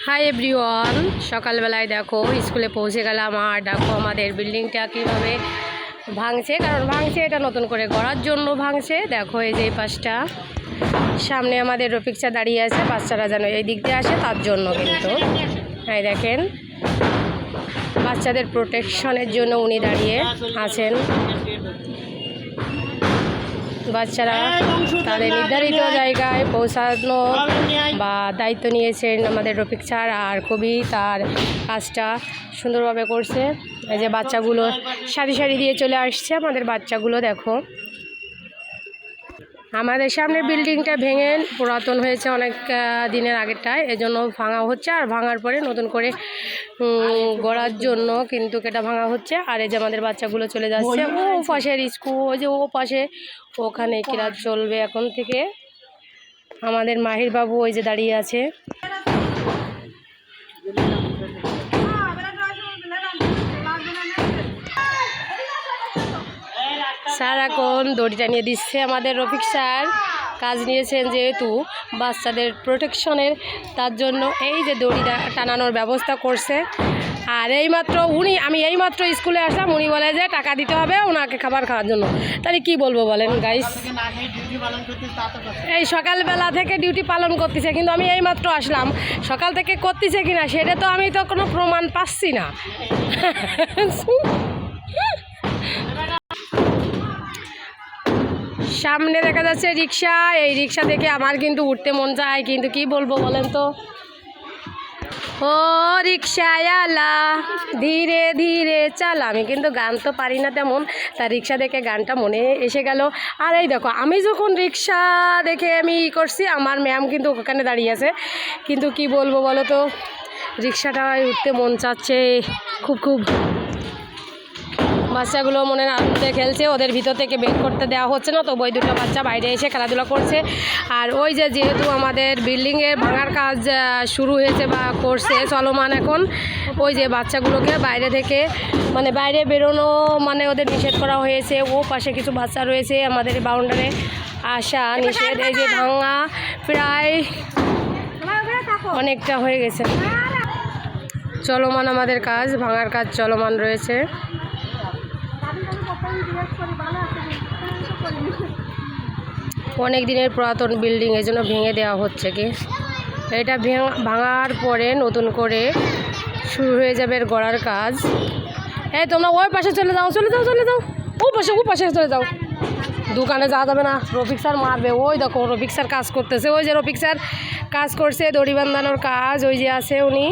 Hi everyone, সকালবেলায় দেখো স্কুলে পৌঁছে গেলাম। আর দেখো আমাদের বিল্ডিংটা কীভাবে ভাঙছে, কারণ ভাঙছে এটা নতুন করে গড়ার জন্য ভাঙছে। দেখো এই যে এই পাশটা, সামনে আমাদের রফিকচা দাঁড়িয়ে আছে, বাচ্চারা যেন এই দিক দিয়ে আসে তার জন্য। কিন্তু এই দেখেন বাচ্চাদের প্রোটেকশনের জন্য উনি দাঁড়িয়ে আছেন। বাচ্চারা তাদের নির্ধারিত জায়গায় পৌঁছানো বা দায়িত্ব নিয়েছেন আমাদের রফিক স্যার, আর খুবই তার কাজটা সুন্দরভাবে করছে। এই যে বাচ্চাগুলো সারি সারি দিয়ে চলে আসছে। আমাদের বাচ্চাগুলো দেখো, আমাদের সামনের বিল্ডিংটা ভেঙে পুরাতন হয়েছে অনেক দিনের আগেরটায়, এজন্য ভাঙা হচ্ছে। আর ভাঙার পরে নতুন করে গড়ার জন্য কিন্তু এটা ভাঙা হচ্ছে। আর এই যে আমাদের বাচ্চাগুলো চলে যাচ্ছে ও পাশের স্কুল, ওই যে ও পাশে, ওখানে ক্লাস চলবে এখন থেকে। আমাদের মাহির বাবু ওই যে দাঁড়িয়ে আছে। স্যার এখন দড়ি টানিয়ে দিচ্ছে। আমাদের রফিক স্যার কাজ নিয়েছেন যেহেতু বাচ্চাদের প্রোটেকশনের, তার জন্য এই যে দড়ি টানানোর ব্যবস্থা করছে। আর এইমাত্র আমি এইমাত্র স্কুলে আসলাম, উনি বলে যে টাকা দিতে হবে ওনাকে খাবার খাওয়ার জন্য। তাহলে কি বলবো বলেন গাইস, এই সকালবেলা থেকে ডিউটি পালন করতেছে, কিন্তু আমি এইমাত্র আসলাম। সকাল থেকে করতেছে কিনা সেটা তো আমি তো কোনো প্রমাণ পাচ্ছি না। সামনে দেখা যাচ্ছে রিক্সা, এই রিক্সা দেখে আমার কিন্তু উঠতে মন চায়, কিন্তু কি বলবো বলেন তো। ও রিক্সাওয়ালা ধীরে ধীরে চাল, আমি কিন্তু গান তো পারি না তেমন, তার রিক্সা দেখে গানটা মনে এসে গেল। আর এই দেখো আমি যখন রিক্সা দেখে আমি করছি, আমার ম্যাম কিন্তু ওখানে দাঁড়িয়ে আছে। কিন্তু কি বলবো বলো তো, রিক্সাটায় উঠতে মন চাচ্ছে খুব। বাচ্চাগুলো মনে আনন্দে খেলছে, ওদের ভিতর থেকে বের করতে দেওয়া হচ্ছে না, তো ওই দুটো বাচ্চা বাইরে এসে খেলাধুলা করছে। আর ওই যে যেহেতু আমাদের বিল্ডিংয়ের ভাঙার কাজ শুরু হয়েছে বা করছে চলমান এখন, ওই যে বাচ্চাগুলোকে বাইরে থেকে বাইরে বেরোনো ওদের নিষেধ করা হয়েছে। ও পাশে কিছু বাচ্চা রয়েছে, আমাদের বাউন্ডারে আসা নিষেধ। এই যে ভাঙা প্রায় অনেকটা হয়ে গেছে, চলমান আমাদের কাজ, ভাঙার কাজ চলমান রয়েছে। অনেক দিনের পুরাতন বিল্ডিং, এই জন্য ভেঙে দেওয়া হচ্ছে। কি এটা ভাঙার পরে নতুন করে শুরু হয়ে যাবে গড়ার কাজ। এই তোমরা ওই পাশে চলে যাও ও পাশে চলে যাও। দোকানে যাওয়া যাবে না, রফিক স্যার মারবে। ওই দেখো রফিক স্যার কাজ করতেছে, ওই যে রফিক স্যার কাজ করছে, দড়ি বাঁধানোর কাজ, ওই যে আছে উনি।